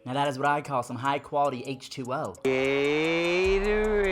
Now that is what I call some high quality H2O. Gatorade.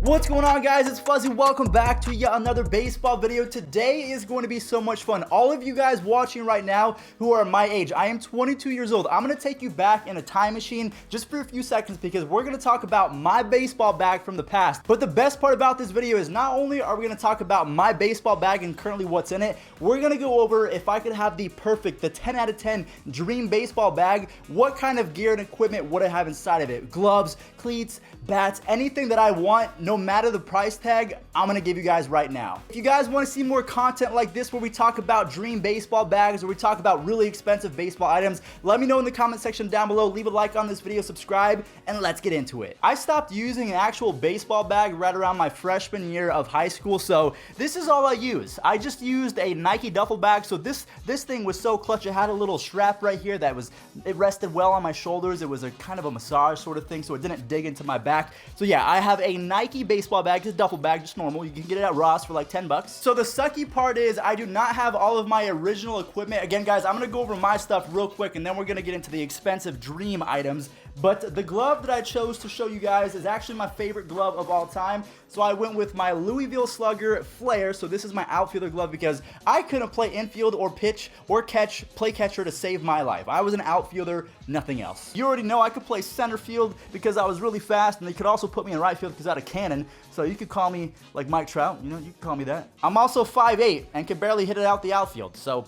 What's going on, guys? It's Fuzzy. Welcome back to yet another baseball video. Today is going to be so much fun. All of you guys watching right now who are my age, I am 22 years old. I'm going to take you back in a time machine just for a few seconds because we're going to talk about my baseball bag from the past. But the best part about this video is not only are we going to talk about my baseball bag and currently what's in it, we're going to go over if I could have the 10 out of 10 dream baseball bag, what kind of gear and equipment would I have inside of it? Gloves, cleats, bats, anything that I want, no matter the price tag, I'm gonna give you guys right now. If you guys want to see more content like this where we talk about dream baseball bags or we talk about really expensive baseball items, let me know in the comment section down below. Leave a like on this video, subscribe, and let's get into it. I stopped using an actual baseball bag right around my freshman year of high school, so this is all I use. I just used a Nike duffel bag, so this thing was so clutch. It had a little strap right here it rested well on my shoulders. It was a kind of a massage sort of thing, so it didn't dig into my back. So yeah, I have a Nike baseball bag, just duffel bag, just normal. You can get it at Ross for like 10 bucks. So the sucky part is I do not have all of my original equipment. Again, guys, I'm gonna go over my stuff real quick and then we're gonna get into the expensive dream items. But the glove that I chose to show you guys is actually my favorite glove of all time. So I went with my Louisville Slugger Flare. So this is my outfielder glove because I couldn't play infield or pitch or play catcher to save my life. I was an outfielder, nothing else. You already know I could play center field because I was really fast, and they could also put me in right field because I had a cannon. So you could call me like Mike Trout, you know, you could call me that. I'm also 5'8" and can barely hit it out the outfield. So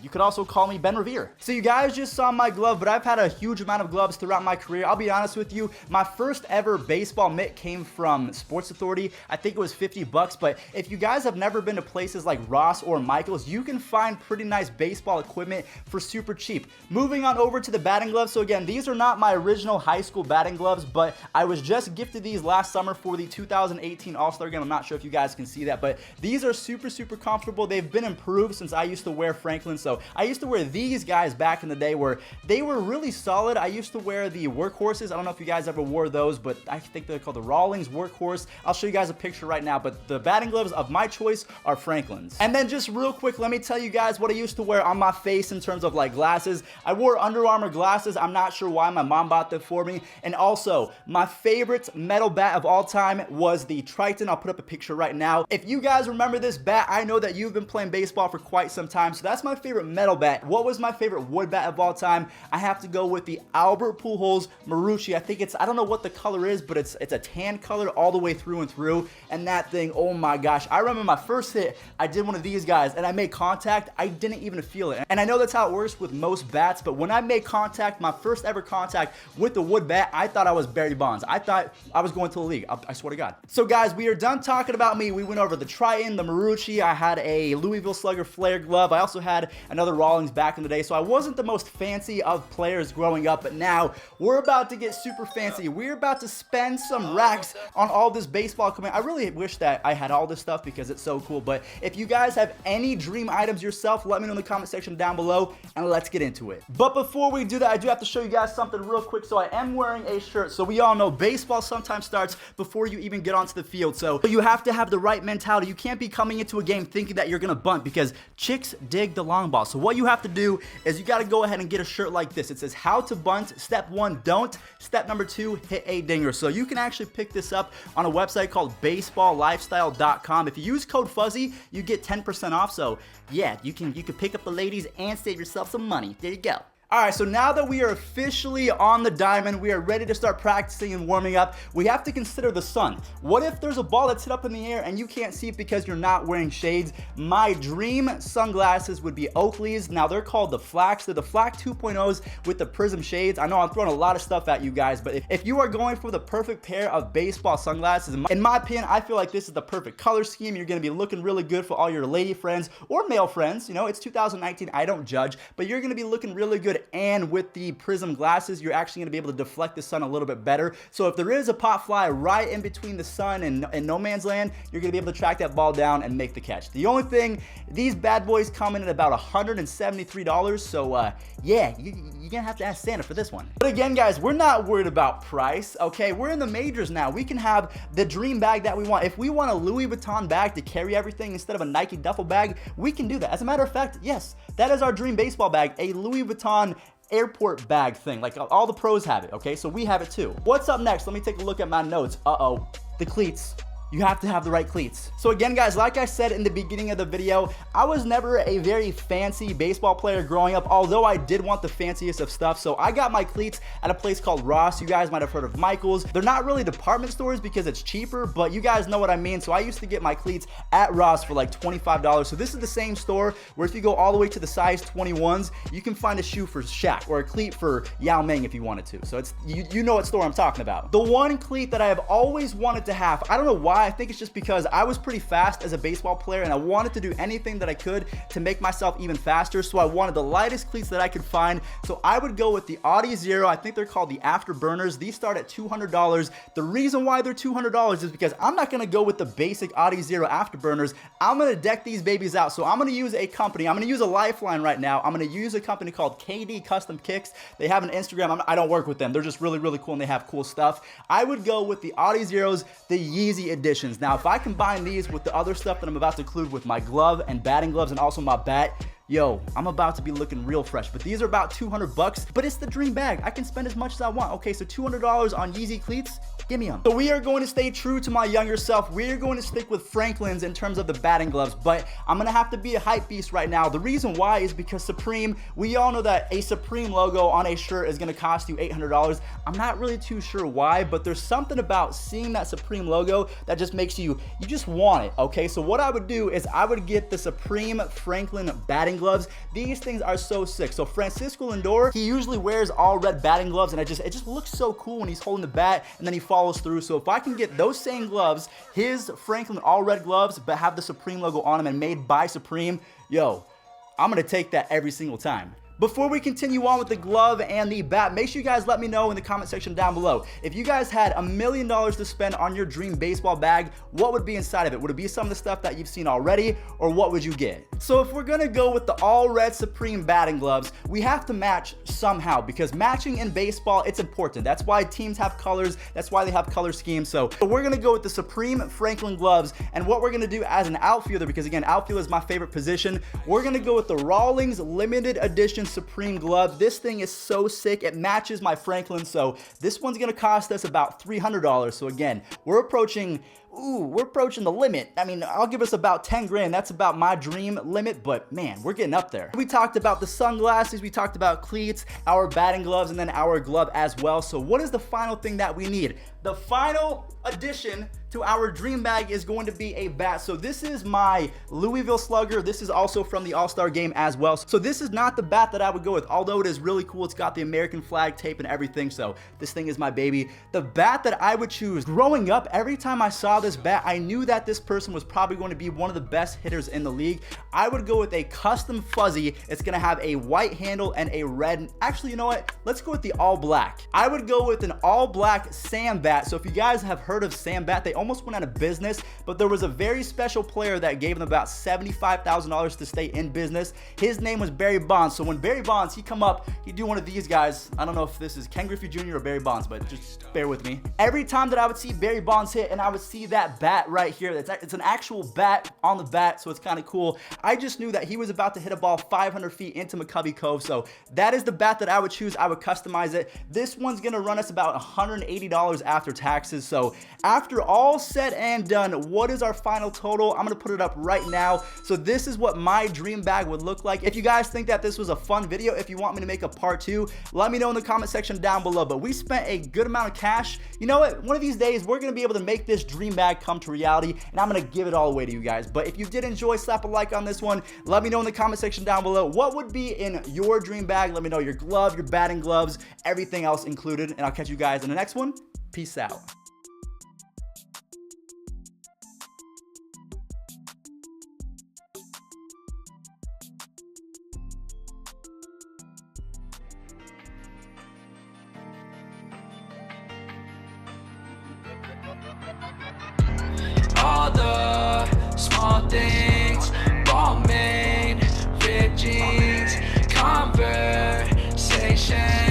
you could also call me Ben Revere. So you guys just saw my glove, but I've had a huge amount of gloves throughout my career. I'll be honest with you, my first ever baseball mitt came from Sports Authority. I think it was 50 bucks, but if you guys have never been to places like Ross or Michael's, you can find pretty nice baseball equipment for super cheap. Moving on over to the batting gloves. So again, these are not my original high school batting gloves, but I was just gifted these last summer for the 2018 All-Star Game. I'm not sure if you guys can see that, but these are super comfortable. They've been improved since I used to wear Franklin's. So I used to wear these guys back in the day where they were really solid. I used to wear the Workhorses. I don't know if you guys ever wore those, but I think they're called the Rawlings Workhorse. I'll show you guys a picture right now, but the batting gloves of my choice are Franklin's. And then just real quick, let me tell you guys what I used to wear on my face in terms of like glasses. I wore Under Armour glasses. I'm not sure why. My mom bought them for me. And also, my favorite metal bat of all time was the Triton. I'll put up a picture right now. If you guys remember this bat, I know that you've been playing baseball for quite some time, so that's my favorite metal bat. What was my favorite wood bat of all time? I have to go with the Albert Pujols Marucci. I think I don't know what the color is, but it's a tan color all the way through and through. And that thing, oh my gosh. I remember my first hit, I did one of these guys and I made contact. I didn't even feel it. And I know that's how it works with most bats, but when I made contact, my first ever contact with the wood bat, I thought I was Barry Bonds. I thought I was going to the league. I swear to God. So guys, we are done talking about me. We went over the Triton, the Marucci. I had a Louisville Slugger Flare glove. I also had another Rawlings back in the day. So I wasn't the most fancy of players growing up, but now we're about to get super fancy. We're about to spend some racks on all this baseball equipment. I really wish that I had all this stuff because it's so cool. But if you guys have any dream items yourself, let me know in the comment section down below and let's get into it. But before we do that, I do have to show you guys something real quick. So I am wearing a shirt. So we all know baseball sometimes starts before you even get onto the field. So you have to have the right mentality. You can't be coming into a game thinking that you're gonna bunt because chicks dig the long ball. So what you have to do is you got to go ahead and get a shirt like this. It says how to bunt. Step 1, don't. Step number 2, hit a dinger. So you can actually pick this up on a website called baseballlifestyle.com. If you use code Fuzzy, you get 10% off. So yeah, you can pick up the ladies and save yourself some money. There you go. Alright, so now that we are officially on the diamond, we are ready to start practicing and warming up, we have to consider the sun. What if there's a ball that's hit up in the air and you can't see it because you're not wearing shades? My dream sunglasses would be Oakley's. Now they're called the Flax. They're the Flax 2.0s with the prism shades. I know I'm throwing a lot of stuff at you guys, but if you are going for the perfect pair of baseball sunglasses, in my opinion, I feel like this is the perfect color scheme. You're going to be looking really good for all your lady friends or male friends. You know, it's 2019. I don't judge, but you're going to be looking really good and with the prism glasses, you're actually going to be able to deflect the sun a little bit better. So if there is a pop fly right in between the sun and no man's land, you're going to be able to track that ball down and make the catch. The only thing, these bad boys come in at about $173, so yeah, you're going to have to ask Santa for this one. But again, guys, we're not worried about price, okay? We're in the majors now. We can have the dream bag that we want. If we want a Louis Vuitton bag to carry everything instead of a Nike duffel bag, we can do that. As a matter of fact, yes, that is our dream baseball bag, a Louis Vuitton airport bag thing. Like all the pros have it, okay? So we have it too. What's up next? Let me take a look at my notes. Uh-oh, the cleats. You have to have the right cleats. So again, guys, like I said in the beginning of the video, I was never a very fancy baseball player growing up, although I did want the fanciest of stuff. So I got my cleats at a place called Ross. You guys might have heard of Michael's. They're not really department stores because it's cheaper, but you guys know what I mean. So I used to get my cleats at Ross for like $25. So this is the same store where if you go all the way to the size 21s, you can find a shoe for Shaq or a cleat for Yao Ming if you wanted to. So it's you know what store I'm talking about. The one cleat that I have always wanted to have, I don't know why, I think it's just because I was pretty fast as a baseball player and I wanted to do anything that I could to make myself even faster. So I wanted the lightest cleats that I could find. So I would go with the Audi Zero. I think they're called the Afterburners. These start at $200. The reason why they're $200 is because I'm not going to go with the basic Audi Zero Afterburners. I'm going to deck these babies out. So I'm going to use a company. I'm going to use a lifeline right now. I'm going to use a company called KD Custom Kicks. They have an Instagram. I don't work with them. They're just really, really cool and they have cool stuff. I would go with the Audi Zeros, the Yeezy editions. Now, if I combine these with the other stuff that I'm about to include with my glove and batting gloves and also my bat, yo, I'm about to be looking real fresh. But these are about $200, but it's the dream bag. I can spend as much as I want. Okay, so $200 on Yeezy cleats, give me them. So we are going to stay true to my younger self. We are going to stick with Franklin's in terms of the batting gloves, but I'm gonna have to be a hype beast right now. The reason why is because Supreme, we all know that a Supreme logo on a shirt is gonna cost you $800. I'm not really too sure why, but there's something about seeing that Supreme logo that just makes you just want it, okay? So what I would do is I would get the Supreme Franklin batting gloves. These things are so sick. So Francisco Lindor, he usually wears all red batting gloves and it just looks so cool when he's holding the bat and then he follows through. So if I can get those same gloves, his Franklin all red gloves, but have the Supreme logo on them and made by Supreme, yo, I'm gonna take that every single time. Before we continue on with the glove and the bat, make sure you guys let me know in the comment section down below. If you guys had $1 million to spend on your dream baseball bag, what would be inside of it? Would it be some of the stuff that you've seen already, or what would you get? So if we're gonna go with the all red Supreme batting gloves, we have to match somehow, because matching in baseball, it's important. That's why teams have colors. That's why they have color schemes. So we're gonna go with the Supreme Franklin gloves, and what we're gonna do as an outfielder, because again, outfield is my favorite position, we're gonna go with the Rawlings limited edition Supreme glove. This thing is so sick. It matches my Franklin, so this one's gonna cost us about $300. So again, we're approaching the limit. I mean, I'll give us about 10 grand. That's about my dream limit, but man, we're getting up there. We talked about the sunglasses, we talked about cleats, our batting gloves, and then our glove as well. So what is the final thing that we need? The final addition to our dream bag is going to be a bat. So this is my Louisville Slugger. This is also from the All-Star game as well. So this is not the bat that I would go with, although it is really cool. It's got the American flag tape and everything. So this thing is my baby. The bat that I would choose, growing up, every time I saw this bat, I knew that this person was probably going to be one of the best hitters in the league. I would go with a custom fuzzy. It's going to have a white handle and a red. Actually, you know what? Let's go with the all black. I would go with an all black Sam bat. So if you guys have heard of Sam bat, they almost went out of business, but there was a very special player that gave them about $75,000 to stay in business. His name was Barry Bonds. So when Barry Bonds, he'd come up, he'd do one of these guys. I don't know if this is Ken Griffey Jr. or Barry Bonds, but just bear with me. Every time that I would see Barry Bonds hit and I would see that bat right here, it's an actual bat on the bat, so it's kind of cool. I just knew that he was about to hit a ball 500 feet into McCovey Cove, so that is the bat that I would choose. I would customize it. This one's gonna run us about $180 after taxes. So after all said and done, what is our final total? I'm gonna put it up right now. So this is what my dream bag would look like. If you guys think that this was a fun video, if you want me to make a part 2, let me know in the comment section down below. But we spent a good amount of cash. You know what? One of these days, we're gonna be able to make this dream bag come to reality, and I'm gonna give it all away to you guys. But if you did enjoy, slap a like on this one. Let me know in the comment section down below what would be in your dream bag. Let me know your glove, your batting gloves, everything else included, and I'll catch you guys in the next one. Peace out. things. Ball main, ripped jeans, conversation.